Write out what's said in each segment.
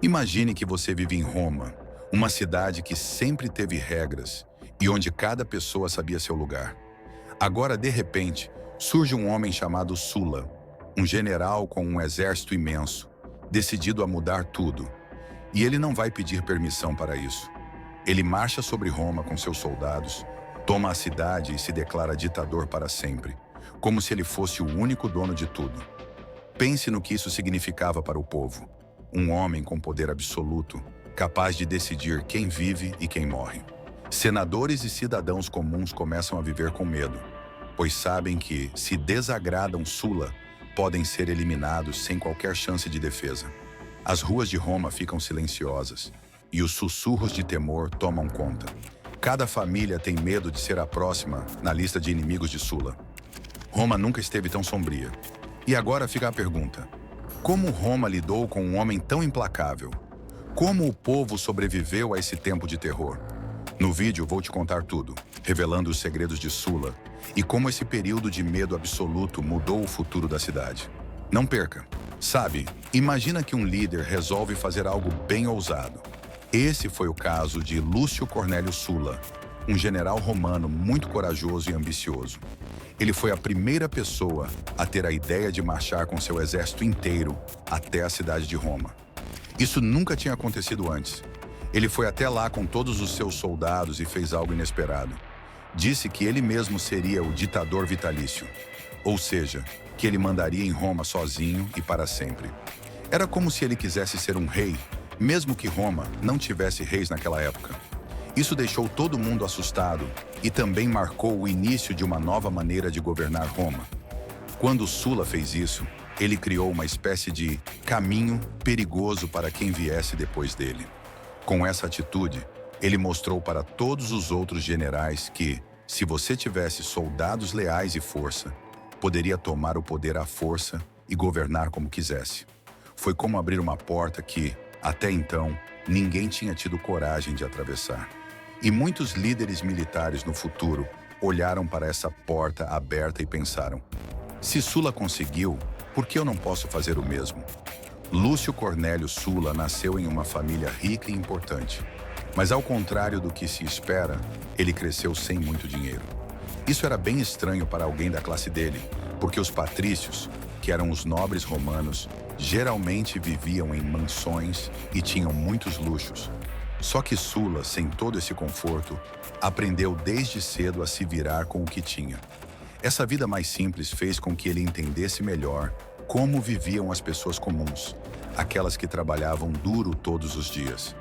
Imagine que você vive em Roma, uma cidade que sempre teve regras e onde cada pessoa sabia seu lugar. Agora, de repente, surge um homem chamado Sulla, um general com um exército imenso, decidido a mudar tudo. E ele não vai pedir permissão para isso. Ele marcha sobre Roma com seus soldados, toma a cidade e se declara ditador para sempre, como se ele fosse o único dono de tudo. Pense no que isso significava para o povo. Um homem com poder absoluto, capaz de decidir quem vive e quem morre. Senadores e cidadãos comuns começam a viver com medo, pois sabem que, se desagradam Sulla, podem ser eliminados sem qualquer chance de defesa. As ruas de Roma ficam silenciosas, e os sussurros de temor tomam conta. Cada família tem medo de ser a próxima na lista de inimigos de Sulla. Roma nunca esteve tão sombria. E agora fica a pergunta: como Roma lidou com um homem tão implacável? Como o povo sobreviveu a esse tempo de terror? No vídeo vou te contar tudo, revelando os segredos de Sulla e como esse período de medo absoluto mudou o futuro da cidade. Não perca! Sabe, imagina que um líder resolve fazer algo bem ousado. Esse foi o caso de Lúcio Cornélio Sulla, um general romano muito corajoso e ambicioso. Ele foi a primeira pessoa a ter a ideia de marchar com seu exército inteiro até a cidade de Roma. Isso nunca tinha acontecido antes. Ele foi até lá com todos os seus soldados e fez algo inesperado. Disse que ele mesmo seria o ditador vitalício, ou seja, que ele mandaria em Roma sozinho e para sempre. Era como se ele quisesse ser um rei, mesmo que Roma não tivesse reis naquela época. Isso deixou todo mundo assustado e também marcou o início de uma nova maneira de governar Roma. Quando Sulla fez isso, ele criou uma espécie de caminho perigoso para quem viesse depois dele. Com essa atitude, ele mostrou para todos os outros generais que, se você tivesse soldados leais e força, poderia tomar o poder à força e governar como quisesse. Foi como abrir uma porta que, até então, ninguém tinha tido coragem de atravessar. E muitos líderes militares no futuro olharam para essa porta aberta e pensaram: se Sulla conseguiu, por que eu não posso fazer o mesmo? Lúcio Cornélio Sulla nasceu em uma família rica e importante. Mas ao contrário do que se espera, ele cresceu sem muito dinheiro. Isso era bem estranho para alguém da classe dele, porque os patrícios, que eram os nobres romanos, geralmente viviam em mansões e tinham muitos luxos. Só que Sulla, sem todo esse conforto, aprendeu desde cedo a se virar com o que tinha. Essa vida mais simples fez com que ele entendesse melhor como viviam as pessoas comuns, aquelas que trabalhavam duro todos os dias.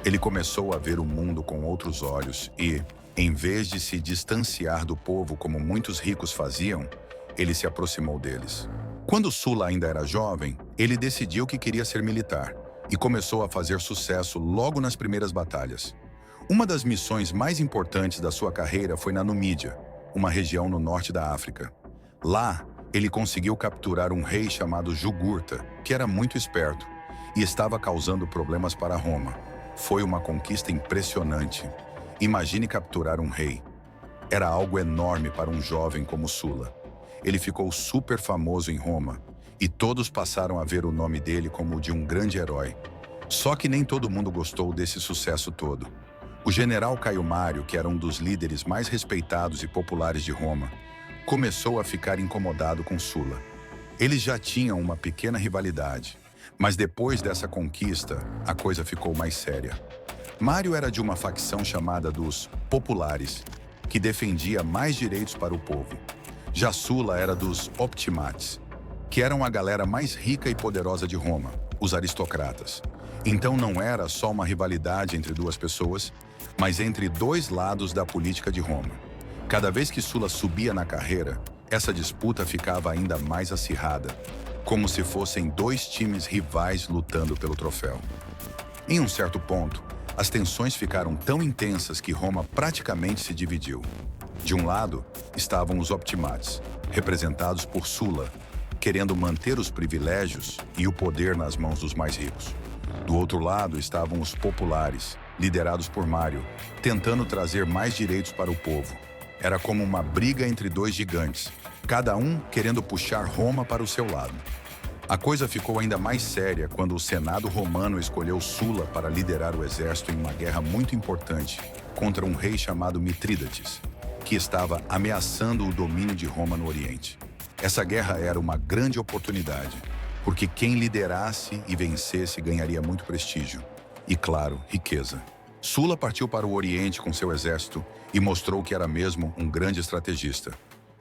Ele começou a ver o mundo com outros olhos e, em vez de se distanciar do povo como muitos ricos faziam, ele se aproximou deles. Quando Sulla ainda era jovem, ele decidiu que queria ser militar e começou a fazer sucesso logo nas primeiras batalhas. Uma das missões mais importantes da sua carreira foi na Numídia, uma região no norte da África. Lá, ele conseguiu capturar um rei chamado Jugurta, que era muito esperto e estava causando problemas para Roma. Foi uma conquista impressionante. Imagine capturar um rei. Era algo enorme para um jovem como Sulla. Ele ficou super famoso em Roma e todos passaram a ver o nome dele como o de um grande herói. Só que nem todo mundo gostou desse sucesso todo. O general Caio Mário, que era um dos líderes mais respeitados e populares de Roma, começou a ficar incomodado com Sulla. Eles já tinham uma pequena rivalidade, mas depois dessa conquista, a coisa ficou mais séria. Mário era de uma facção chamada dos Populares, que defendia mais direitos para o povo. Já Sulla era dos Optimates, que eram a galera mais rica e poderosa de Roma, os aristocratas. Então não era só uma rivalidade entre duas pessoas, mas entre dois lados da política de Roma. Cada vez que Sulla subia na carreira, essa disputa ficava ainda mais acirrada, como se fossem dois times rivais lutando pelo troféu. Em um certo ponto, as tensões ficaram tão intensas que Roma praticamente se dividiu. De um lado, estavam os Optimates, representados por Sulla, querendo manter os privilégios e o poder nas mãos dos mais ricos. Do outro lado estavam os Populares, liderados por Mário, tentando trazer mais direitos para o povo. Era como uma briga entre dois gigantes, cada um querendo puxar Roma para o seu lado. A coisa ficou ainda mais séria quando o Senado romano escolheu Sula para liderar o exército em uma guerra muito importante contra um rei chamado Mitrídates, que estava ameaçando o domínio de Roma no Oriente. Essa guerra era uma grande oportunidade, porque quem liderasse e vencesse ganharia muito prestígio e, claro, riqueza. Sula partiu para o Oriente com seu exército e mostrou que era mesmo um grande estrategista.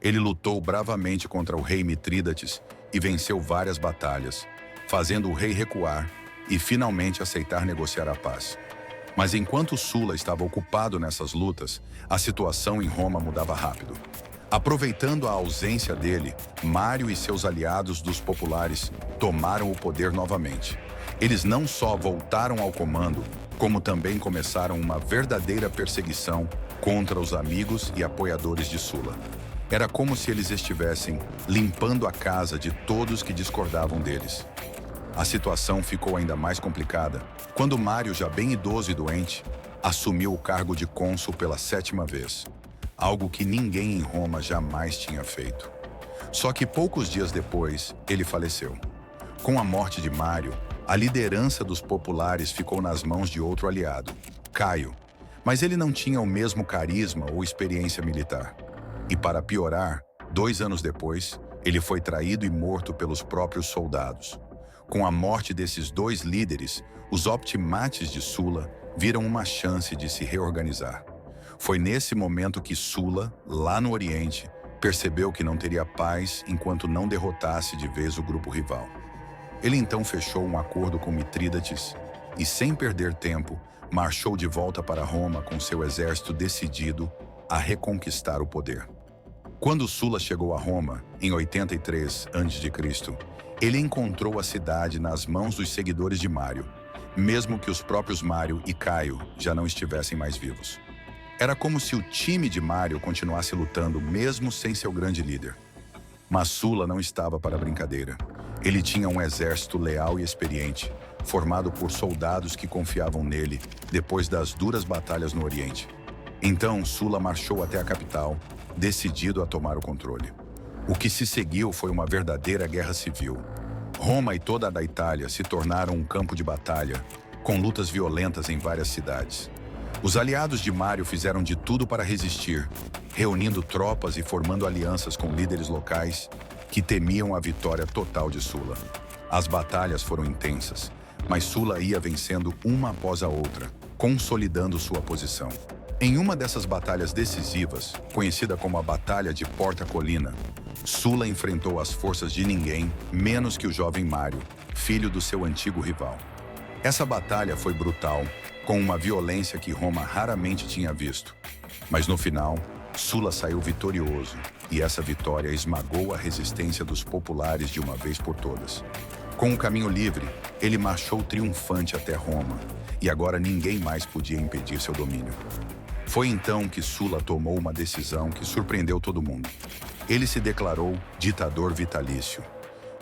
Ele lutou bravamente contra o rei Mitrídates e venceu várias batalhas, fazendo o rei recuar e finalmente aceitar negociar a paz. Mas enquanto Sula estava ocupado nessas lutas, a situação em Roma mudava rápido. Aproveitando a ausência dele, Mário e seus aliados dos populares tomaram o poder novamente. Eles não só voltaram ao comando, como também começaram uma verdadeira perseguição contra os amigos e apoiadores de Sula. Era como se eles estivessem limpando a casa de todos que discordavam deles. A situação ficou ainda mais complicada quando Mário, já bem idoso e doente, assumiu o cargo de cônsul pela 7ª vez, algo que ninguém em Roma jamais tinha feito. Só que poucos dias depois, ele faleceu. Com a morte de Mário, a liderança dos populares ficou nas mãos de outro aliado, Caio, mas ele não tinha o mesmo carisma ou experiência militar. E para piorar, 2 anos depois, ele foi traído e morto pelos próprios soldados. Com a morte desses 2 líderes, os optimates de Sula viram uma chance de se reorganizar. Foi nesse momento que Sula, lá no Oriente, percebeu que não teria paz enquanto não derrotasse de vez o grupo rival. Ele então fechou um acordo com Mitrídates e, sem perder tempo, marchou de volta para Roma com seu exército decidido a reconquistar o poder. Quando Sula chegou a Roma, em 83 a.C., ele encontrou a cidade nas mãos dos seguidores de Mário, mesmo que os próprios Mário e Caio já não estivessem mais vivos. Era como se o time de Mário continuasse lutando mesmo sem seu grande líder. Mas Sula não estava para brincadeira. Ele tinha um exército leal e experiente, formado por soldados que confiavam nele depois das duras batalhas no Oriente. Então Sula marchou até a capital, decidido a tomar o controle. O que se seguiu foi uma verdadeira guerra civil. Roma e toda a Itália se tornaram um campo de batalha, com lutas violentas em várias cidades. Os aliados de Mário fizeram de tudo para resistir, reunindo tropas e formando alianças com líderes locais que temiam a vitória total de Sula. As batalhas foram intensas, mas Sula ia vencendo uma após a outra, consolidando sua posição. Em uma dessas batalhas decisivas, conhecida como a Batalha de Porta Colina, Sula enfrentou as forças de ninguém menos que o jovem Mário, filho do seu antigo rival. Essa batalha foi brutal, com uma violência que Roma raramente tinha visto. Mas no final, Sula saiu vitorioso, e essa vitória esmagou a resistência dos populares de uma vez por todas. Com o caminho livre, ele marchou triunfante até Roma, e agora ninguém mais podia impedir seu domínio. Foi então que Sula tomou uma decisão que surpreendeu todo mundo. Ele se declarou ditador vitalício.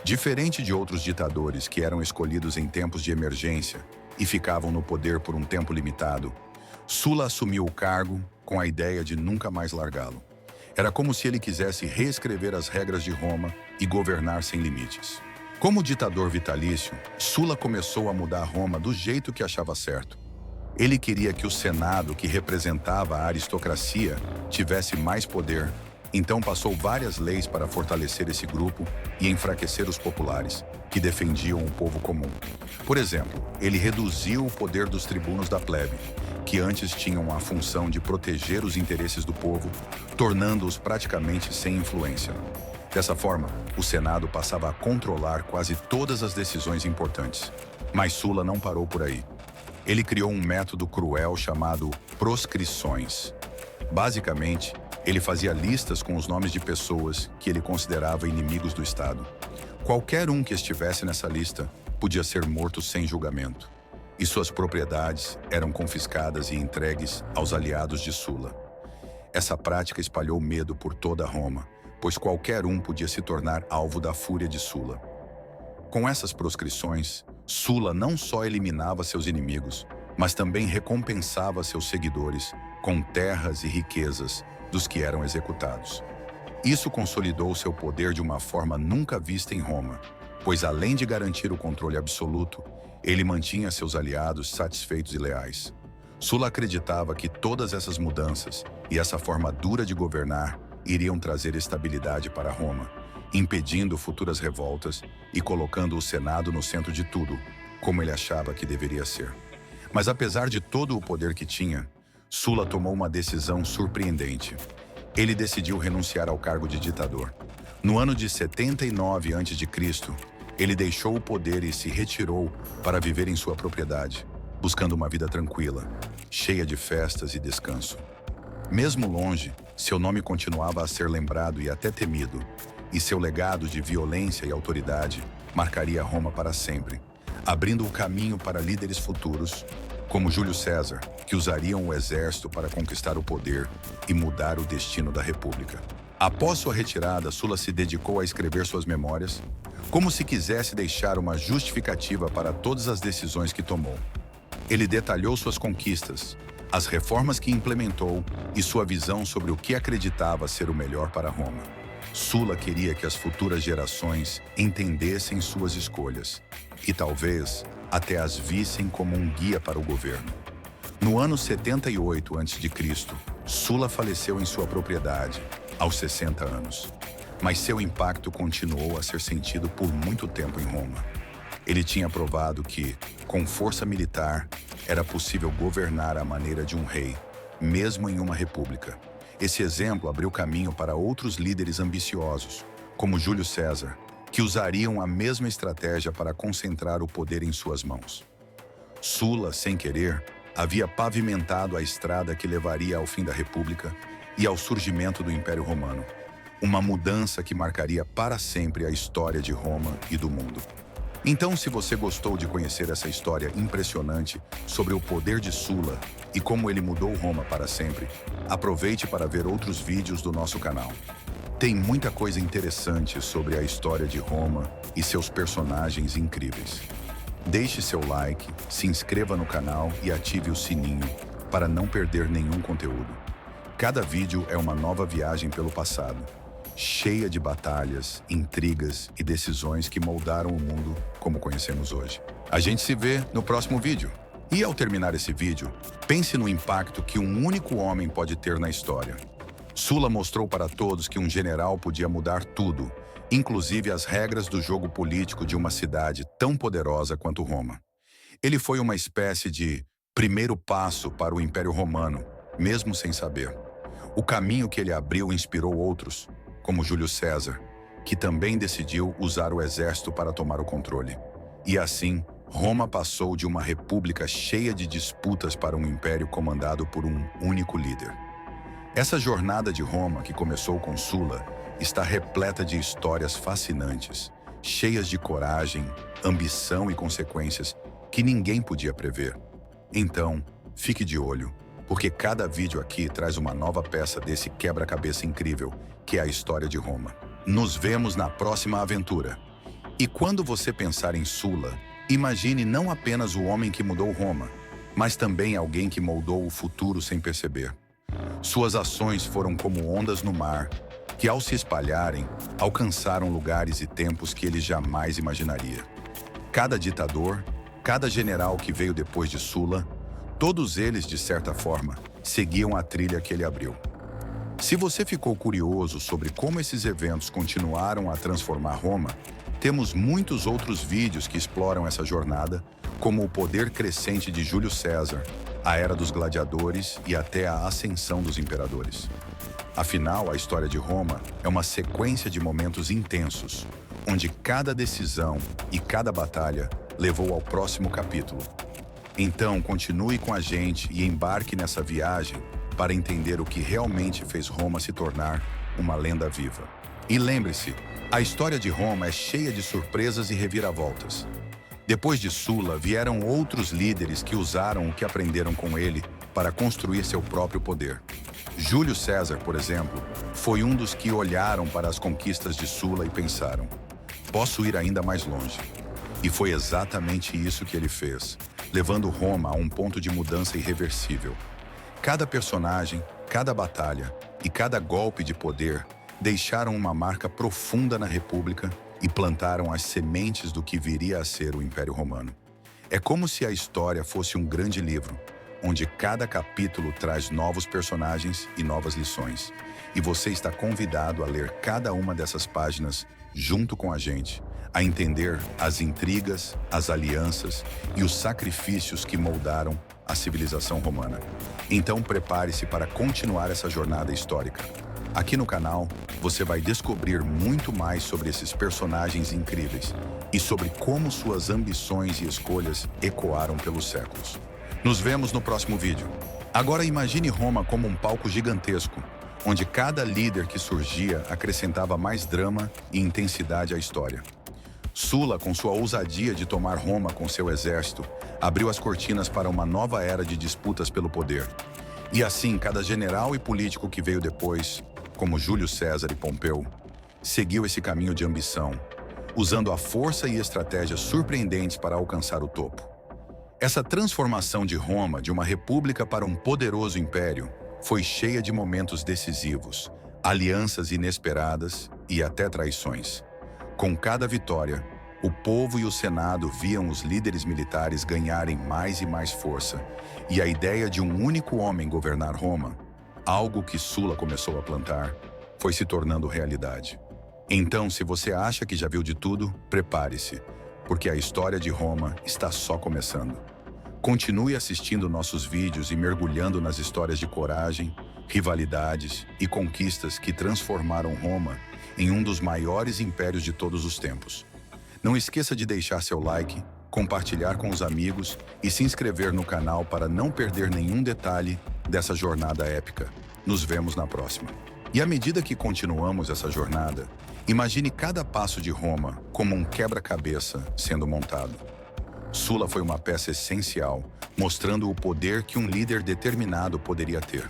Diferente de outros ditadores que eram escolhidos em tempos de emergência e ficavam no poder por um tempo limitado, Sula assumiu o cargo com a ideia de nunca mais largá-lo. Era como se ele quisesse reescrever as regras de Roma e governar sem limites. Como ditador vitalício, Sula começou a mudar Roma do jeito que achava certo. Ele queria que o Senado, que representava a aristocracia, tivesse mais poder, então passou várias leis para fortalecer esse grupo e enfraquecer os populares, que defendiam o povo comum. Por exemplo, ele reduziu o poder dos tribunos da plebe, que antes tinham a função de proteger os interesses do povo, tornando-os praticamente sem influência. Dessa forma, o Senado passava a controlar quase todas as decisões importantes. Mas Sula não parou por aí. Ele criou um método cruel chamado proscrições. Basicamente, ele fazia listas com os nomes de pessoas que ele considerava inimigos do Estado. Qualquer um que estivesse nessa lista podia ser morto sem julgamento, e suas propriedades eram confiscadas e entregues aos aliados de Sula. Essa prática espalhou medo por toda Roma, pois qualquer um podia se tornar alvo da fúria de Sula. Com essas proscrições, Sula não só eliminava seus inimigos, mas também recompensava seus seguidores com terras e riquezas dos que eram executados. Isso consolidou seu poder de uma forma nunca vista em Roma. pois além de garantir o controle absoluto, ele mantinha seus aliados satisfeitos e leais. Sulla acreditava que todas essas mudanças e essa forma dura de governar iriam trazer estabilidade para Roma, impedindo futuras revoltas e colocando o Senado no centro de tudo, como ele achava que deveria ser. Mas apesar de todo o poder que tinha, Sulla tomou uma decisão surpreendente. Ele decidiu renunciar ao cargo de ditador. No ano de 79 a.C., ele deixou o poder e se retirou para viver em sua propriedade, buscando uma vida tranquila, cheia de festas e descanso. Mesmo longe, seu nome continuava a ser lembrado e até temido, e seu legado de violência e autoridade marcaria Roma para sempre, abrindo o caminho para líderes futuros, como Júlio César, que usariam o exército para conquistar o poder e mudar o destino da República. Após sua retirada, Sulla se dedicou a escrever suas memórias, como se quisesse deixar uma justificativa para todas as decisões que tomou. Ele detalhou suas conquistas, as reformas que implementou e sua visão sobre o que acreditava ser o melhor para Roma. Sulla queria que as futuras gerações entendessem suas escolhas e talvez até as vissem como um guia para o governo. No ano 78 a.C., Sulla faleceu em sua propriedade, aos 60 anos. Mas seu impacto continuou a ser sentido por muito tempo em Roma. Ele tinha provado que, com força militar, era possível governar à maneira de um rei, mesmo em uma república. Esse exemplo abriu caminho para outros líderes ambiciosos, como Júlio César, que usariam a mesma estratégia para concentrar o poder em suas mãos. Sulla, sem querer, havia pavimentado a estrada que levaria ao fim da República e ao surgimento do Império Romano, uma mudança que marcaria para sempre a história de Roma e do mundo. Então, se você gostou de conhecer essa história impressionante sobre o poder de Sulla e como ele mudou Roma para sempre, aproveite para ver outros vídeos do nosso canal. Tem muita coisa interessante sobre a história de Roma e seus personagens incríveis. Deixe seu like, se inscreva no canal e ative o sininho para não perder nenhum conteúdo. Cada vídeo é uma nova viagem pelo passado, cheia de batalhas, intrigas e decisões que moldaram o mundo como conhecemos hoje. A gente se vê no próximo vídeo. E ao terminar esse vídeo, pense no impacto que um único homem pode ter na história. Sulla mostrou para todos que um general podia mudar tudo, inclusive as regras do jogo político de uma cidade tão poderosa quanto Roma. Ele foi uma espécie de primeiro passo para o Império Romano, mesmo sem saber. O caminho que ele abriu inspirou outros, como Júlio César, que também decidiu usar o exército para tomar o controle. E assim, Roma passou de uma república cheia de disputas para um império comandado por um único líder. Essa jornada de Roma, que começou com Sulla, está repleta de histórias fascinantes, cheias de coragem, ambição e consequências que ninguém podia prever. Então, fique de olho, porque cada vídeo aqui traz uma nova peça desse quebra-cabeça incrível, que é a história de Roma. Nos vemos na próxima aventura. E quando você pensar em Sulla, imagine não apenas o homem que mudou Roma, mas também alguém que moldou o futuro sem perceber. Suas ações foram como ondas no mar, que ao se espalharem, alcançaram lugares e tempos que ele jamais imaginaria. Cada ditador, cada general que veio depois de Sulla, todos eles, de certa forma, seguiam a trilha que ele abriu. Se você ficou curioso sobre como esses eventos continuaram a transformar Roma, temos muitos outros vídeos que exploram essa jornada, como o poder crescente de Júlio César, a era dos gladiadores e até a ascensão dos imperadores. Afinal, a história de Roma é uma sequência de momentos intensos, onde cada decisão e cada batalha levou ao próximo capítulo. Então, continue com a gente e embarque nessa viagem para entender o que realmente fez Roma se tornar uma lenda viva. E lembre-se, a história de Roma é cheia de surpresas e reviravoltas. Depois de Sulla, vieram outros líderes que usaram o que aprenderam com ele para construir seu próprio poder. Júlio César, por exemplo, foi um dos que olharam para as conquistas de Sulla e pensaram: posso ir ainda mais longe. E foi exatamente isso que ele fez, levando Roma a um ponto de mudança irreversível. Cada personagem, cada batalha e cada golpe de poder deixaram uma marca profunda na República e plantaram as sementes do que viria a ser o Império Romano. É como se a história fosse um grande livro, onde cada capítulo traz novos personagens e novas lições. E você está convidado a ler cada uma dessas páginas junto com a gente, a entender as intrigas, as alianças e os sacrifícios que moldaram a civilização romana. Então prepare-se para continuar essa jornada histórica. Aqui no canal, você vai descobrir muito mais sobre esses personagens incríveis e sobre como suas ambições e escolhas ecoaram pelos séculos. Nos vemos no próximo vídeo. Agora imagine Roma como um palco gigantesco, onde cada líder que surgia acrescentava mais drama e intensidade à história. Sulla, com sua ousadia de tomar Roma com seu exército, abriu as cortinas para uma nova era de disputas pelo poder. E assim, cada general e político que veio depois, como Júlio César e Pompeu, seguiu esse caminho de ambição, usando a força e estratégias surpreendentes para alcançar o topo. Essa transformação de Roma de uma república para um poderoso império foi cheia de momentos decisivos, alianças inesperadas e até traições. Com cada vitória, o povo e o Senado viam os líderes militares ganharem mais e mais força, e a ideia de um único homem governar Roma, algo que Sulla começou a plantar, foi se tornando realidade. Então, se você acha que já viu de tudo, prepare-se, porque a história de Roma está só começando. Continue assistindo nossos vídeos e mergulhando nas histórias de coragem, rivalidades e conquistas que transformaram Roma em um dos maiores impérios de todos os tempos. Não esqueça de deixar seu like, compartilhar com os amigos e se inscrever no canal para não perder nenhum detalhe dessa jornada épica. Nos vemos na próxima. E à medida que continuamos essa jornada, imagine cada passo de Roma como um quebra-cabeça sendo montado. Sulla foi uma peça essencial, mostrando o poder que um líder determinado poderia ter.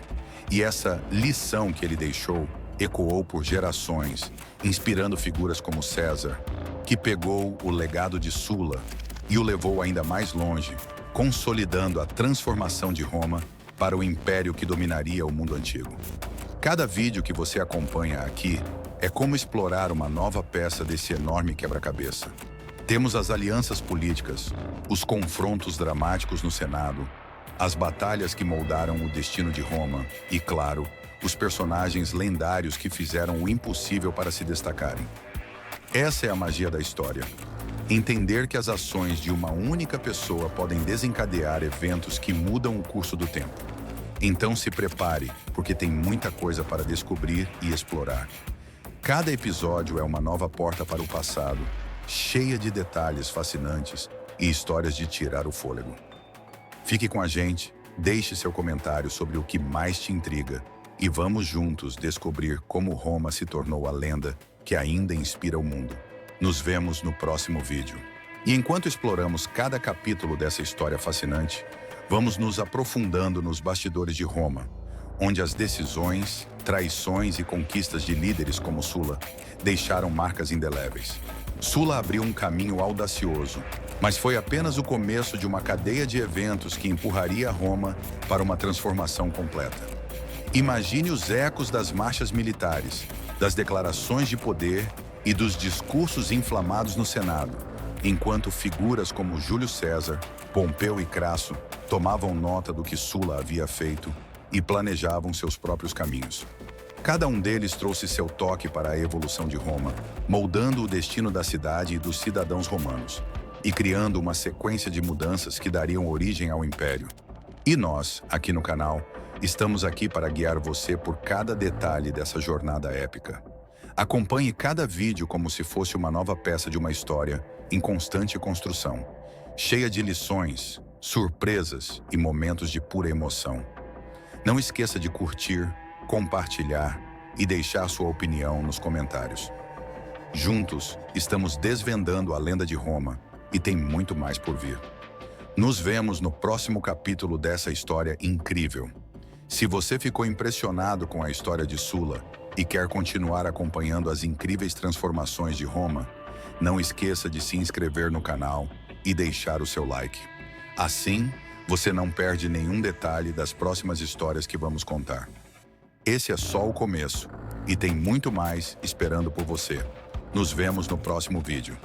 E essa lição que ele deixou ecoou por gerações, inspirando figuras como César, que pegou o legado de Sulla e o levou ainda mais longe, consolidando a transformação de Roma para o império que dominaria o mundo antigo. Cada vídeo que você acompanha aqui é como explorar uma nova peça desse enorme quebra-cabeça. Temos as alianças políticas, os confrontos dramáticos no Senado, as batalhas que moldaram o destino de Roma e, claro, os personagens lendários que fizeram o impossível para se destacarem. Essa é a magia da história. Entender que as ações de uma única pessoa podem desencadear eventos que mudam o curso do tempo. Então se prepare, porque tem muita coisa para descobrir e explorar. Cada episódio é uma nova porta para o passado, cheia de detalhes fascinantes e histórias de tirar o fôlego. Fique com a gente, deixe seu comentário sobre o que mais te intriga e vamos juntos descobrir como Roma se tornou a lenda que ainda inspira o mundo. Nos vemos no próximo vídeo. E enquanto exploramos cada capítulo dessa história fascinante, vamos nos aprofundando nos bastidores de Roma, onde as decisões, traições e conquistas de líderes como Sulla deixaram marcas indeléveis. Sulla abriu um caminho audacioso, mas foi apenas o começo de uma cadeia de eventos que empurraria Roma para uma transformação completa. Imagine os ecos das marchas militares, das declarações de poder e dos discursos inflamados no Senado, enquanto figuras como Júlio César, Pompeu e Crasso tomavam nota do que Sulla havia feito e planejavam seus próprios caminhos. Cada um deles trouxe seu toque para a evolução de Roma, moldando o destino da cidade e dos cidadãos romanos, e criando uma sequência de mudanças que dariam origem ao Império. E nós, aqui no canal, estamos aqui para guiar você por cada detalhe dessa jornada épica. Acompanhe cada vídeo como se fosse uma nova peça de uma história em constante construção, cheia de lições, surpresas e momentos de pura emoção. Não esqueça de curtir, compartilhar e deixar sua opinião nos comentários. Juntos, estamos desvendando a lenda de Roma e tem muito mais por vir. Nos vemos no próximo capítulo dessa história incrível. Se você ficou impressionado com a história de Sulla e quer continuar acompanhando as incríveis transformações de Roma, não esqueça de se inscrever no canal e deixar o seu like. Assim, você não perde nenhum detalhe das próximas histórias que vamos contar. Esse é só o começo e tem muito mais esperando por você. Nos vemos no próximo vídeo.